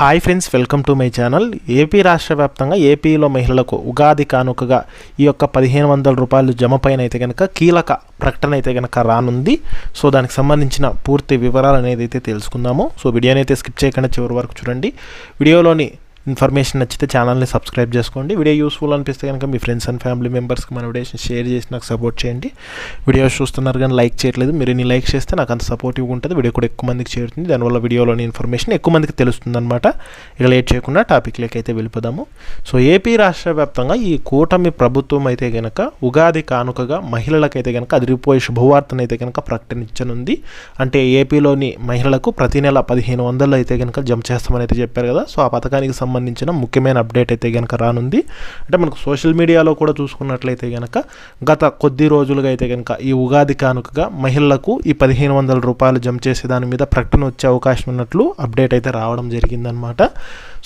Hi friends, welcome to my channel. AP రాష్ట్ర వ్యాప్తంగా ఏపీలో మహిళలకు ఉగాది కానుకగా ఈ యొక్క 1500 రూపాయలు జమ పైన అయితే కనుక కీలక ప్రకటన అయితే కనుక రానుంది. సో దానికి సంబంధించిన పూర్తి వివరాలు అనేది అయితే తెలుసుకుందాము. సో వీడియోని అయితే స్కిప్ చేయకుండా చివరి వరకు చూడండి. వీడియోలోని ఇన్ఫర్మేషన్ నచ్చితే ఛానల్ని సబ్స్క్రైబ్ చేసుకోండి. వీడియో యూస్ఫుల్ అనిపిస్తే కనుక మీ ఫ్రెండ్స్ అండ్ ఫ్యామిలీ మెంబర్స్కి మన వీడియోస్ని షేర్ చేసి నాకు సపోర్ట్ చేయండి. వీడియోస్ చూస్తున్నారు కానీ లైక్ చేయట్లేదు, మీరు ఇన్ని లైక్ చేస్తే నాకు అంత సపోర్టివ్గా ఉంటుంది, వీడియో కూడా ఎక్కువ మందికి చేరుతుంది, దానివల్ల వీడియోలోని ఇన్ఫర్మేషన్ ఎక్కువ మందికి తెలుస్తుంది అనమాట. ఇక లేట్ చేయకుండా టాపిక్లోకి అయితే వెళ్ళిపోదాము. సో ఏపీ రాష్ట్ర వ్యాప్తంగా ఈ కూటమి ప్రభుత్వం అయితే కనుక ఉగాది కానుకగా మహిళలకైతే కనుక అదిరిపోయే శుభవార్తను అయితే కనుక ప్రకటించనుంది. అంటే ఏపీలోని మహిళలకు ప్రతి నెల 1500 అయితే కనుక జమ చేస్తామని అయితే చెప్పారు కదా. సో ఆ పథకానికి సంబంధించిన ముఖ్యమైన అప్డేట్ అయితే కనుక రానుంది. అంటే మనకు సోషల్ మీడియాలో కూడా చూసుకున్నట్లయితే కనుక గత కొద్ది రోజులుగా అయితే కనుక ఈ ఉగాది కానుకగా మహిళలకు ఈ 1500 రూపాయలు జమ చేసే దాని మీద ప్రకటన వచ్చే అవకాశం ఉన్నట్లు అప్డేట్ అయితే రావడం జరిగిందనమాట.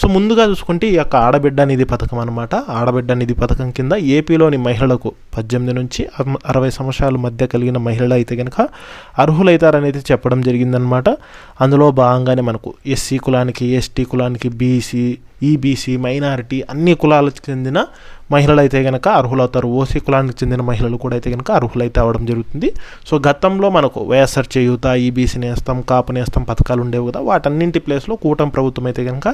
సో ముందుగా చూసుకుంటే ఈ యొక్క ఆడబిడ్డ నిధి పథకం అనమాట. ఆడబిడ్డ నిధి పథకం కింద ఏపీలోని మహిళలకు 18 నుంచి 60 సంవత్సరాల మధ్య కలిగిన మహిళలు అయితే కనుక అర్హులైతారనేది చెప్పడం జరిగిందనమాట. అందులో భాగంగానే మనకు ఎస్సీ కులానికి, ఎస్టీ కులానికి, బీసీ, ఈబీసీ, మైనారిటీ అన్ని కులాలకు చెందిన మహిళలు అయితే కనుక అర్హులవుతారు. ఓసీ కులానికి చెందిన మహిళలు కూడా అయితే కనుక అర్హులైతే అవ్వడం జరుగుతుంది. సో గతంలో మనకు వైఎస్ఆర్ చేయూత, ఈబీసీ నేస్తం, కాపు నేస్తం పథకాలు ఉండేవి కదా, వాటన్నింటి ప్లేస్లో కూటమి ప్రభుత్వం అయితే కనుక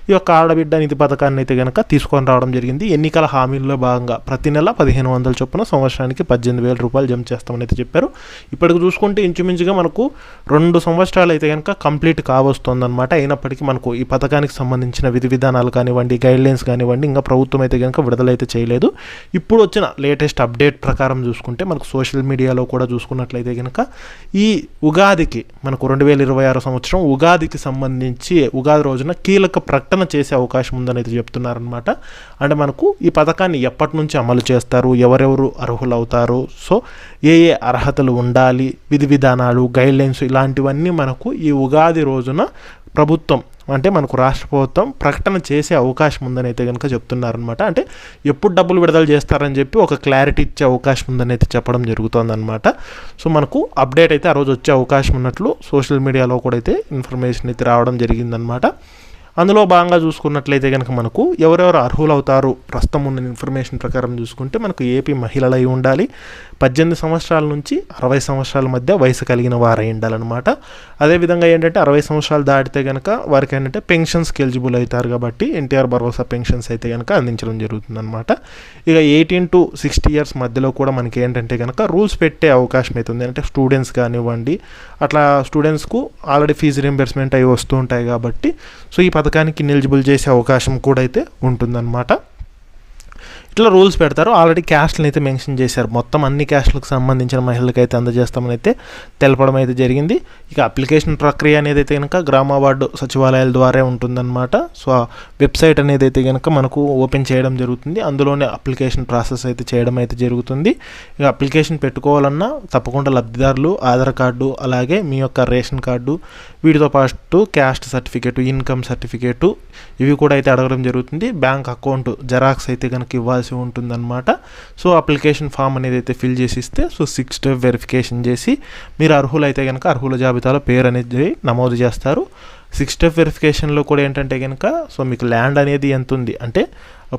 ఈ యొక్క ఆడబిడ్డ నిధి పథకాన్ని అయితే కనుక తీసుకొని రావడం జరిగింది. ఎన్నికల హామీల్లో భాగంగా ప్రతి నెల 1500 చొప్పున సంవత్సరానికి 18,000 రూపాయలు జమ చేస్తామని అయితే చెప్పారు. ఇప్పటికి చూసుకుంటే ఇంచుమించుగా మనకు 2 సంవత్సరాలు అయితే కనుక కంప్లీట్ కావస్తుందన్నమాట. అయినప్పటికీ మనకు ఈ పథకానికి సంబంధించిన విధి విధానాలు కానివ్వండి, గైడ్లైన్స్ కానివ్వండి ఇంకా ప్రభుత్వం అయితే కనుక విడుదలైతే చేయలేదు. ఇప్పుడు వచ్చిన లేటెస్ట్ అప్డేట్ ప్రకారం చూసుకుంటే మనకు సోషల్ మీడియాలో కూడా చూసుకున్నట్లయితే కనుక ఈ ఉగాదికి మనకు 2026 సంవత్సరం ఉగాదికి సంబంధించి ఉగాది రోజున కీలక ప్రకటన చేసే అవకాశం ఉందని అయితే చెప్తున్నారనమాట. అంటే మనకు ఈ పథకాన్ని ఎప్పటి నుంచి అమలు చేస్తారు, ఎవరెవరు అర్హులు అవుతారు, సో ఏ ఏ అర్హతలు ఉండాలి, విధి విధానాలు, గైడ్లైన్స్ ఇలాంటివన్నీ మనకు ఈ ఉగాది రోజున ప్రభుత్వం అంటే మనకు రాష్ట్ర ప్రభుత్వం ప్రకటన చేసే అవకాశం ఉందని అయితే కనుక చెప్తున్నారనమాట. అంటే ఎప్పుడు డబ్బులు విడుదల చేస్తారని చెప్పి ఒక క్లారిటీ ఇచ్చే అవకాశం ఉందని అయితే చెప్పడం జరుగుతుందన్నమాట. సో మనకు అప్డేట్ అయితే ఆ రోజు వచ్చే అవకాశం ఉన్నట్లు సోషల్ మీడియాలో కూడా అయితే ఇన్ఫర్మేషన్ అయితే రావడం జరిగిందనమాట. అందులో భాగంగా చూసుకున్నట్లయితే కనుక మనకు ఎవరెవరు అర్హులు అవుతారు ప్రస్తుతం ఉన్న ఇన్ఫర్మేషన్ ప్రకారం చూసుకుంటే మనకు ఏపీ మహిళలు అయి ఉండాలి, 18 సంవత్సరాల నుంచి 60 సంవత్సరాల మధ్య వయసు కలిగిన వారై ఉండాలన్నమాట. అదేవిధంగా ఏంటంటే 60 సంవత్సరాలు దాటితే కనుక వారికి ఏంటంటే పెన్షన్స్కి ఎలిజిబుల్ అవుతారు కాబట్టి ఎన్టీఆర్ భరోసా పెన్షన్స్ అయితే కనుక అందించడం జరుగుతుందన్నమాట. ఇక 18 to 60 ఇయర్స్ మధ్యలో కూడా మనకి ఏంటంటే కనుక రూల్స్ పెట్టే అవకాశం అవుతుంది. అంటే స్టూడెంట్స్ కానివ్వండి, అట్లా స్టూడెంట్స్కు ఆల్రెడీ ఫీజు రింబర్స్మెంట్ అవి వస్తూ ఉంటాయి కాబట్టి సో ఈ పథకానికి ఎలిజిబుల్ చేసే అవకాశం కూడా అయితే ఉంటుందన్నమాట. ఇట్లా రూల్స్ పెడతారు. ఆల్రెడీ క్యాస్ట్లను అయితే మెన్షన్ చేశారు. మొత్తం అన్ని క్యాస్ట్లకు సంబంధించిన మహిళలకు అయితే అందజేస్తామని అయితే తెలపడం అయితే జరిగింది. ఇక అప్లికేషన్ ప్రక్రియ అనేది అయితే కనుక గ్రామ వార్డు సచివాలయాల ద్వారా ఉంటుందన్నమాట. సో వెబ్సైట్ అనేది అయితే కనుక మనకు ఓపెన్ చేయడం జరుగుతుంది. అందులోనే అప్లికేషన్ ప్రాసెస్ అయితే చేయడం అయితే జరుగుతుంది. ఇక అప్లికేషన్ పెట్టుకోవాలన్నా తప్పకుండా లబ్ధిదారులు ఆధార్ కార్డు, అలాగే మీ యొక్క రేషన్ కార్డు, వీటితో పాటు క్యాస్ట్ సర్టిఫికేటు, ఇన్కమ్ సర్టిఫికేటు ఇవి కూడా అయితే అడగడం జరుగుతుంది. బ్యాంక్ అకౌంట్ జెరాక్స్ అయితే కనుక ఇవ్వాల్సి ఉంటుందన్నమాట. సో అప్లికేషన్ ఫామ్ అనేది అయితే ఫిల్ చేసి ఇస్తే సో 6 స్టెప్ వెరిఫికేషన్ చేసి మీరు అర్హులైతే కనుక అర్హుల జాబితాలో పేరు అనేది నమోదు చేస్తారు. 6 స్టెప్ వెరిఫికేషన్లో కూడా ఏంటంటే కనుక సో మీకు ల్యాండ్ అనేది ఎంత ఉంది, అంటే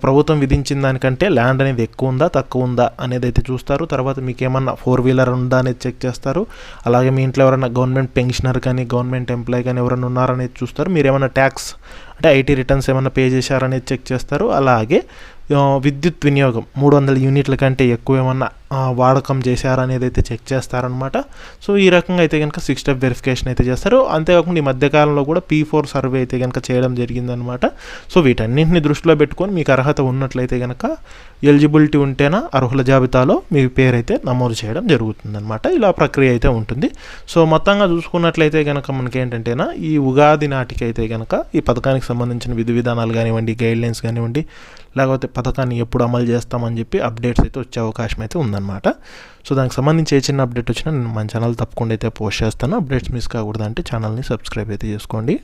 ప్రభుత్వం విధించిన దానికంటే ల్యాండ్ అనేది ఎక్కువ ఉందా తక్కువ ఉందా అనేది అయితే చూస్తారు. తర్వాత మీకు ఏమన్నా 4-వీలర్ ఉందా అనేది చెక్ చేస్తారు. అలాగే మీ ఇంట్లో ఎవరైనా గవర్నమెంట్ పెన్షనర్ కానీ గవర్నమెంట్ ఎంప్లాయీ కానీ ఎవరైనా ఉన్నారనేది చూస్తారు. మీరు ఏమైనా ట్యాక్స్ అంటే ఐటీ రిటర్న్స్ ఏమైనా పే చేశారనేది చెక్ చేస్తారు. అలాగే విద్యుత్ వినియోగం 300 యూనిట్ల కంటే ఎక్కువ ఏమన్నా వాడకం చేశారనేది అయితే చెక్ చేస్తారనమాట. సో ఈ రకంగా అయితే కనుక 6 స్టెప్ వెరిఫికేషన్ అయితే చేస్తారు. అంతేకాకుండా ఈ మధ్యకాలంలో కూడా P4 సర్వే అయితే కనుక చేయడం జరిగిందనమాట. సో వీటన్నింటిని దృష్టిలో పెట్టుకొని మీకు అర్హత ఉన్నట్లయితే కనుక ఎలిజిబిలిటీ ఉంటేనా అర్హుల జాబితాలో మీ పేరు అయితే నమోదు చేయడం జరుగుతుందన్నమాట. ఇలా ప్రక్రియ అయితే ఉంటుంది. సో మొత్తంగా చూసుకున్నట్లయితే కనుక మనకి ఏంటంటేనా ఈ ఉగాది నాటికి అయితే కనుక ఈ పథకానికి సంబంధించిన విధి విధానాలు కానివ్వండి, గైడ్లైన్స్ కానివ్వండి, లేకపోతే పథకాన్ని ఎప్పుడు అమలు చేస్తామని చెప్పి అప్డేట్స్ అయితే వచ్చే అవకాశం అయితే ఉందన్నమాట. సో దానికి సంబంధించి ఏ చిన్న అప్డేట్ వచ్చినా నేను మన ఛానల్ తప్పకుండా అయితే పోస్ట్ చేస్తాను. అప్డేట్స్ మిస్ కాకూడదంటే ఛానల్ని సబ్స్క్రైబ్ అయితే చేసుకోండి.